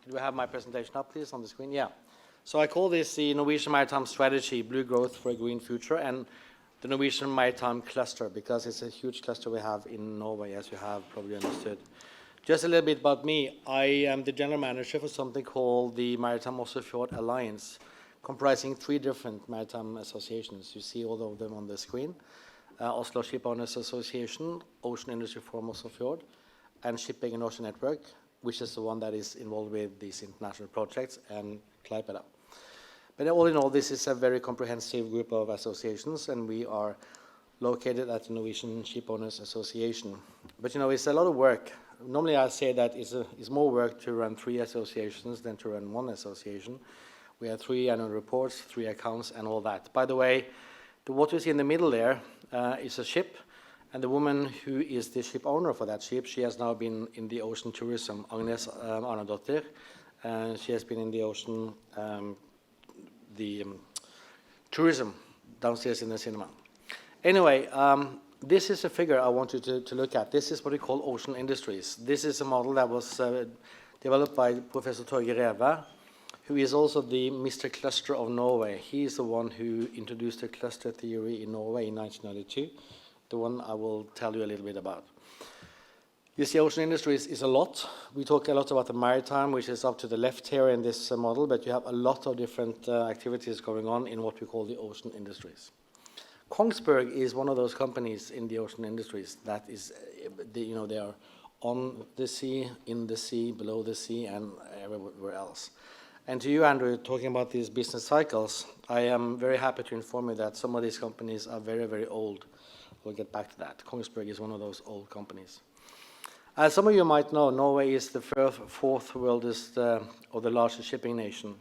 Do we have my presentation up, please, on the screen? Yeah. So I call this the Norwegian Maritime Strategy, Blue Growth for a Green Future, and the Norwegian Maritime Cluster, because it's a huge cluster we have in Norway, as you have probably understood. Just a little bit about me. I am the general manager for something called the Maritime Oslo Fjord Alliance, comprising 3 different maritime associations. You see all of them on the screen. Oslo Ship Owners Association, Ocean Industry Forum Oslo Fjord, and Shipping Offshore Network, which is the one that is involved with these international projects, and Klaipėda. But all in all, this is a very comprehensive group of associations, and we are located at the Norwegian Ship Owners Association. But you know, it's a lot of work. Normally I say that it's more work to run 3 associations than to run 1 association. We have 3 annual reports, 3 accounts, and all that. By the way, what you see in the middle there is a ship, and the woman who is the ship owner for that ship, she has now been in the ocean tourism, Agnes Arnadottir. She has been in the ocean tourism downstairs in the cinema. Anyway, this is a figure I want you to look at. This is what we call ocean industries. This is a model that was developed by Professor Torgeir Reve, who is also the Mr. Cluster of Norway. He is the one who introduced the cluster theory in Norway in 1992, the one I will tell you a little bit about. You see, ocean industries is a lot. We talk a lot about the maritime, which is up to the left here in this model, but you have a lot of different activities going on in what we call the ocean industries. Kongsberg is one of those companies in the ocean industries that is, they are on the sea, in the sea, below the sea, and everywhere else. And to you, Andrew, talking about these business cycles, I am very happy to inform you that some of these companies are very, very old. We'll get back to that. Kongsberg is one of those old companies. As some of you might know, Norway is the 4th worldest or the largest shipping nation.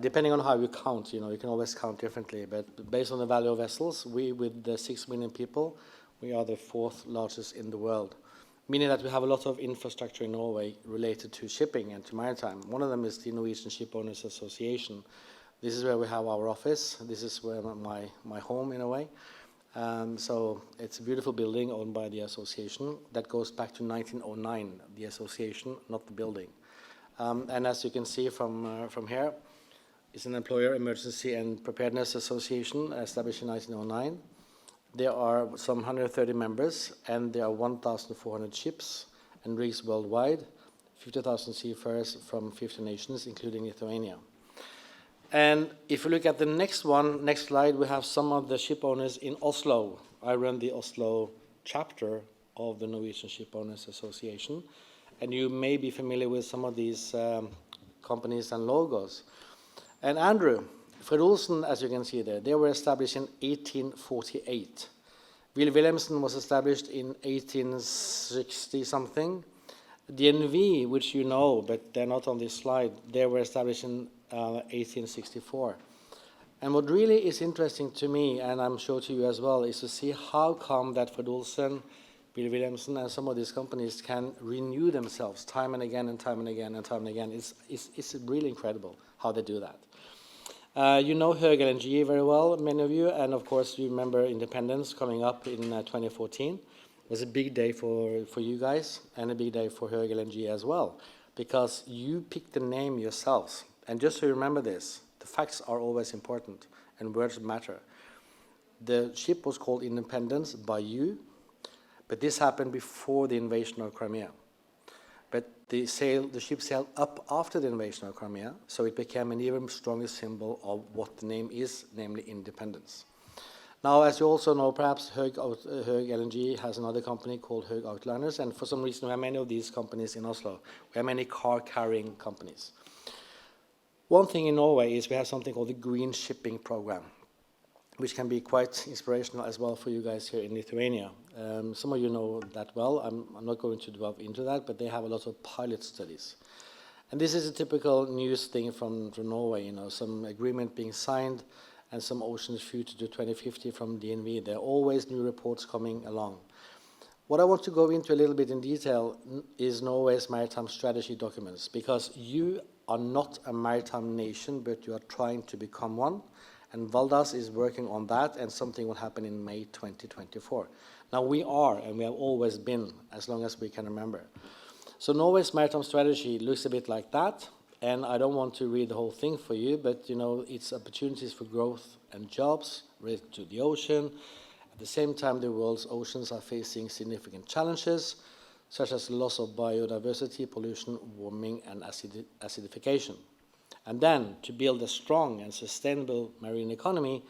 Depending on how you count, you can always count differently, but based on the value of vessels, we, with the 6 million people, we are the 4th largest in the world, meaning that we have a lot of infrastructure in Norway related to shipping and to maritime. One of them is the Norwegian Ship Owners Association. This is where we have our office. This is where my home, in a way. So it's a beautiful building owned by the association that goes back to 1909, the association, not the building. And as you can see from here, it's an employer emergency and preparedness association established in 1909. There are some 130 members, and there are 1,400 ships and rigs worldwide, 50,000 seafarers from 50 nations, including Lithuania. And if you look at the next slide, we have some of the ship owners in Oslo. I run the Oslo chapter of the Norwegian Ship Owners Association, and you may be familiar with some of these companies and logos. And Andrew, Fred Olsen, as you can see there, they were established in 1848. Will Wilhelmsen was established in 1860-something. DNV, which you know, but they're not on this slide, they were established in 1864. And what really is interesting to me, and I'm sure to you as well, is to see how come that Fred Olsen, Will Wilhelmsen, and some of these companies can renew themselves time and again and time and again and time and again. It's really incredible how they do that. You know Höegh LNG very well, many of you, and of course you remember Independence coming up in 2014. It was a big day for you guys and a big day for Höegh LNG as well, because you picked the name yourselves. And just so you remember this, the facts are always important and words matter. The ship was called Independence by you, but this happened before the invasion of Crimea. But the ship sailed up after the invasion of Crimea, so it became an even stronger symbol of what the name is, namely independence. Now, as you also know, perhaps Höegh LNG has another company called Höegh Autoliners, and for some reason we have many of these companies in Oslo. We have many car-carrying companies. One thing in Norway is we have something called the Green Shipping Program, which can be quite inspirational as well for you guys here in Lithuania. Some of you know that well. I'm not going to delve into that, but they have a lot of pilot studies. And this is a typical news thing from Norway, some agreement being signed and some oceans future to 2050 from DNV. There are always new reports coming along. What I want to go into a little bit in detail is Norway's maritime strategy documents, because you are not a maritime nation, but you are trying to become one. And Valdas is working on that, and something will happen in May 2024. Now we are, and we have always been, as long as we can remember. So Norway's maritime strategy looks a bit like that, and I don't want to read the whole thing for you, but it's opportunities for growth and jobs related to the ocean. At the same time, the world's oceans are facing significant challenges, such as loss of biodiversity, pollution, warming, and acidification. And then to build a strong and sustainable marine economy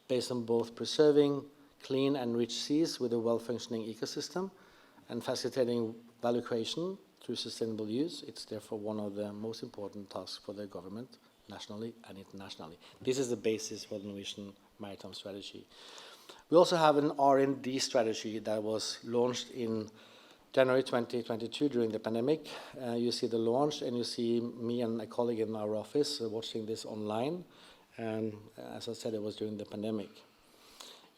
based on both preserving clean and rich seas with a well-functioning ecosystem and facilitating value creation through sustainable use. It's therefore one of the most important tasks for the government, nationally and internationally. This is the basis for the Norwegian maritime strategy. We also have an R&D strategy that was launched in January 2022 during the pandemic. You see the launch, and you see me and a colleague in our office watching this online. And as I said, it was during the pandemic.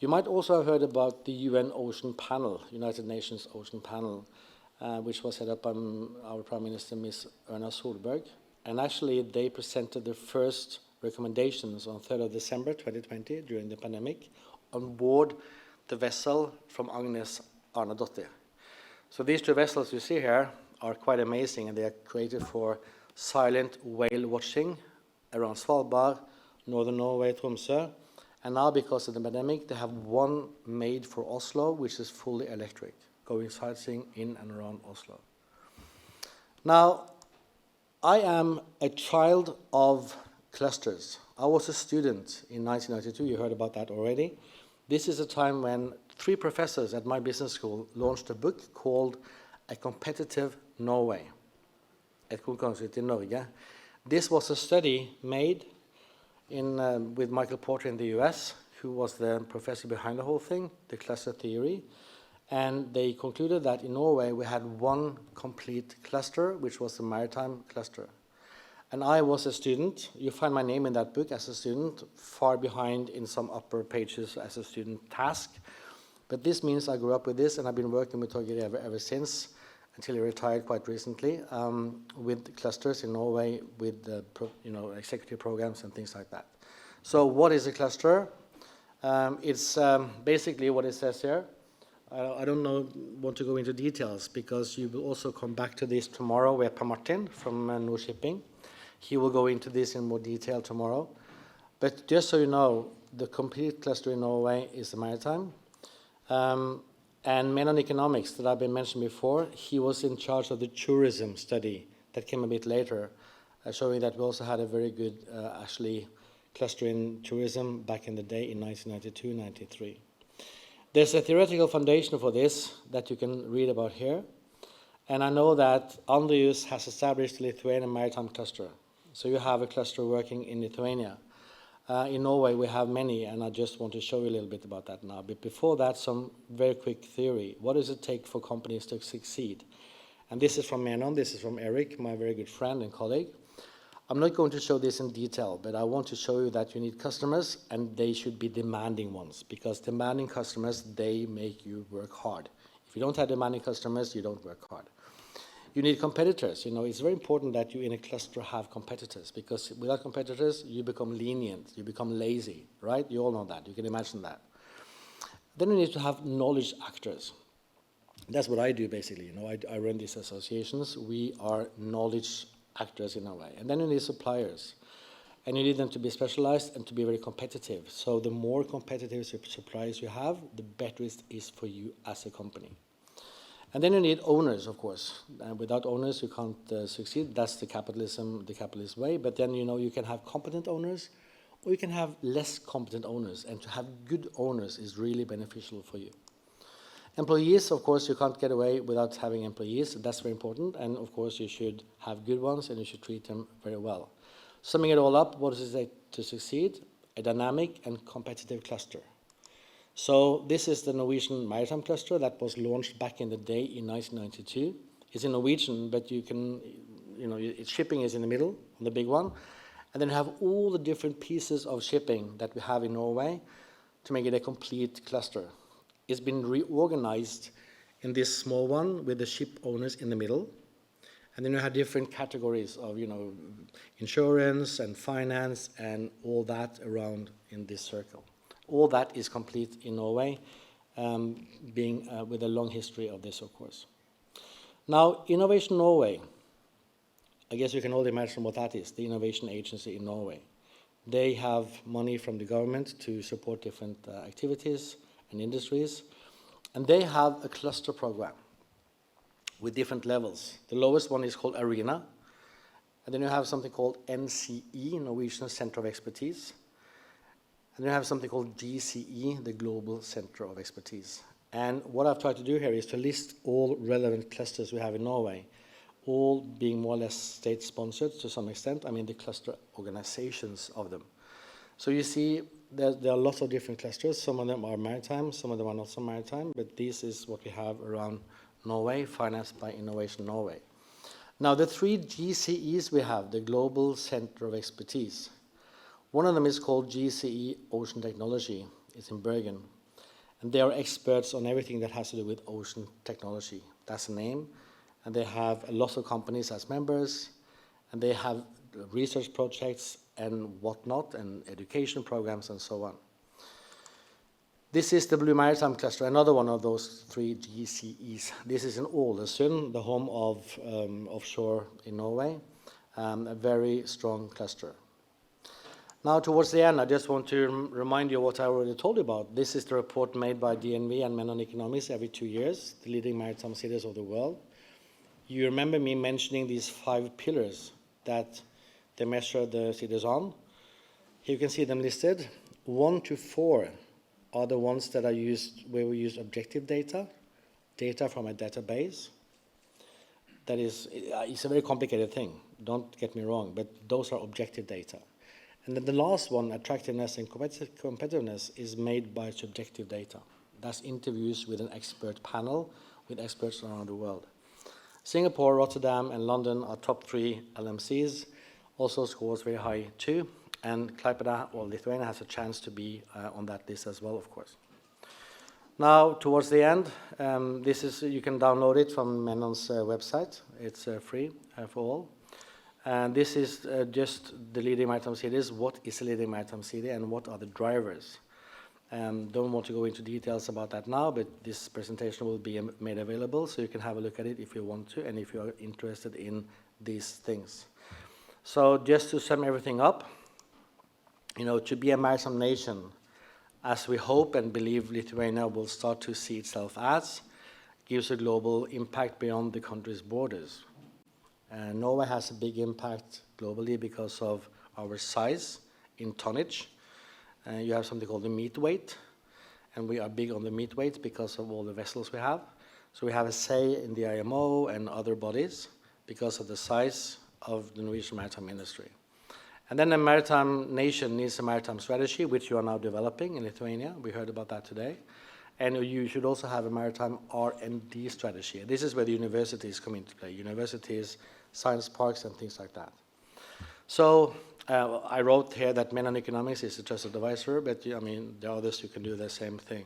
You might also have heard about the UN Ocean Panel, United Nations Ocean Panel, which was set up by our Prime Minister, Ms. Erna Solberg. And actually, they presented their first recommendations on 3rd of December 2020 during the pandemic on board the vessel from Agnes Arnadottir. So these two vessels you see here are quite amazing, and they are created for silent whale watching around Svalbard, northern Norway, Tromsø. And now, because of the pandemic, they have one made for Oslo, which is fully electric, going sightseeing in and around Oslo. Now, I am a child of clusters. I was a student in 1992. You heard about that already. This is a time when 3 professors at my business school launched a book called A Competitive Norway. Et konkurransedyktig Norge. This was a study made with Michael Porter in the US, who was the professor behind the whole thing, the cluster theory. And they concluded that in Norway we had one complete cluster, which was the maritime cluster. And I was a student. You find my name in that book as a student, far behind in some upper pages as a student task. But this means I grew up with this, and I've been working with Torgeir ever since, until he retired quite recently, with clusters in Norway, with executive programs and things like that. So what is a cluster? It's basically what it says here. I don't want to go into details, because you will also come back to this tomorrow with Per Martin from Nord Shipping. He will go into this in more detail tomorrow. But just so you know, the complete cluster in Norway is the maritime. And Menon Economics, that I've been mentioned before, he was in charge of the tourism study that came a bit later, showing that we also had a very good, actually, cluster in tourism back in the day in 1992-93. There's a theoretical foundation for this that you can read about here. And I know that Andrius has established the Lithuanian maritime cluster. So you have a cluster working in Lithuania. In Norway, we have many, and I just want to show you a little bit about that now. But before that, some very quick theory. What does it take for companies to succeed? And this is from Menon, this is from Eric, my very good friend and colleague. I'm not going to show this in detail, but I want to show you that you need customers, and they should be demanding ones, because demanding customers, they make you work hard. If you don't have demanding customers, you don't work hard. You need competitors. It's very important that you in a cluster have competitors, because without competitors, you become lenient, you become lazy, right? You all know that. You can imagine that. Then you need to have knowledge actors. That's what I do, basically. I run these associations. We are knowledge actors in a way. And then you need suppliers. And you need them to be specialized and to be very competitive. So the more competitive suppliers you have, the better it is for you as a company. And then you need owners, of course. And without owners, you can't succeed. That's the capitalist way. But then, you can have competent owners, or you can have less competent owners. And to have good owners is really beneficial for you. Employees, of course, you can't get away without having employees. That's very important. And, of course, you should have good ones, and you should treat them very well. Summing it all up, what does it take to succeed? A dynamic and competitive cluster. So this is the Norwegian Maritime Cluster that was launched back in the day in 1992. It's in Norwegian, but you can, shipping is in the middle, on the big one. And then you have all the different pieces of shipping that we have in Norway to make it a complete cluster. It's been reorganized in this small one with the ship owners in the middle. And then you have different categories of, insurance and finance and all that around in this circle. All that is complete in Norway, being with a long history of this, of course. Now, Innovation Norway, I guess you can all imagine what that is, the innovation agency in Norway. They have money from the government to support different activities and industries, and they have a cluster program with different levels. The lowest one is called Arena, and then you have something called NCE, Norwegian Center of Expertise, and then you have something called GCE, the Global Center of Expertise. And what I've tried to do here is to list all relevant clusters we have in Norway, all being more or less state-sponsored to some extent. I mean, the cluster organizations of them. So you see there are lots of different clusters. Some of them are maritime, some of them are not so maritime, but this is what we have around Norway, financed by Innovation Norway. Now, the 3 GCEs we have, the Global Center of Expertise. One of them is called GCE Ocean Technology. It's in Bergen. And they are experts on everything that has to do with ocean technology. That's the name. And they have a lot of companies as members, and they have research projects and whatnot, and education programs and so on. This is the Blue Maritime Cluster, another one of those 3 GCEs. This is in Ålesund, the home of offshore in Norway, a very strong cluster. Now, towards the end, I just want to remind you what I already told you about. This is the report made by DNV and Menon Economics every 2 years, the leading maritime cities of the world. You remember me mentioning these 5 pillars that they measure the cities on. Here you can see them listed. 1 to 4 are the ones that are used where we use objective data from a database. That is, it's a very complicated thing, don't get me wrong, but those are objective data. And then the last one, attractiveness and competitiveness, is made by subjective data. That's interviews with an expert panel with experts around the world. Singapore, Rotterdam, and London are top 3 LMCs, also scores very high too, and Klaipėda, or Lithuania, has a chance to be on that list as well, of course. Now, towards the end, you can download it from Menon's website. It's free for all. And this is just the leading maritime cities. What is a leading maritime city, and what are the drivers? Don't want to go into details about that now, but this presentation will be made available, so you can have a look at it if you want to, and if you are interested in these things. So just to sum everything up, to be a maritime nation, as we hope and believe Lithuania will start to see itself as, gives a global impact beyond the country's borders. Norway has a big impact globally because of our size in tonnage. You have something called the meat weight, and we are big on the meat weight because of all the vessels we have. So we have a say in the IMO and other bodies because of the size of the Norwegian maritime industry. And then a maritime nation needs a maritime strategy, which you are now developing in Lithuania. We heard about that today. And you should also have a maritime R&D strategy. This is where the universities come into play. Universities, science parks, and things like that. So I wrote here that Menon Economics is a trusted advisor, but there are others who can do the same thing.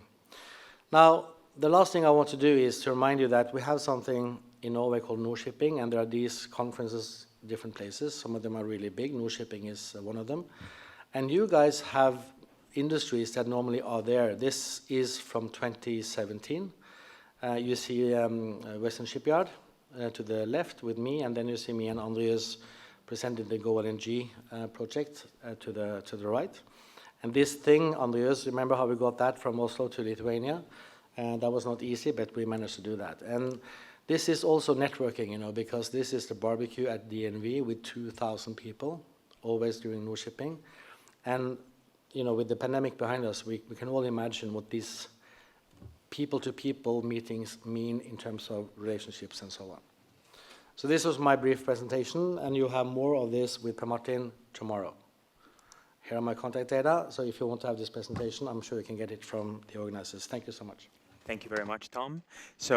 Now, the last thing I want to do is to remind you that we have something in Norway called Shipping, and there are these conferences in different places. Some of them are really big. Shipping is one of them. And you guys have industries that normally are there. This is from 2017. You see Western Shipyard to the left with me, and then you see me and Andreas presenting the Go LNG project to the right. And this thing, Andreas, remember how we got that from Oslo to Lithuania? And that was not easy, but we managed to do that. And this is also networking, because this is the barbecue at DNV with 2,000 people, always during Shipping. And with the pandemic behind us, we can all imagine what these people-to-people meetings mean in terms of relationships and so on. So this was my brief presentation, and you'll have more of this with Per Martin tomorrow. Here are my contact data, so if you want to have this presentation, I'm sure you can get it from the organizers. Thank you so much. Thank you very much, Tom. So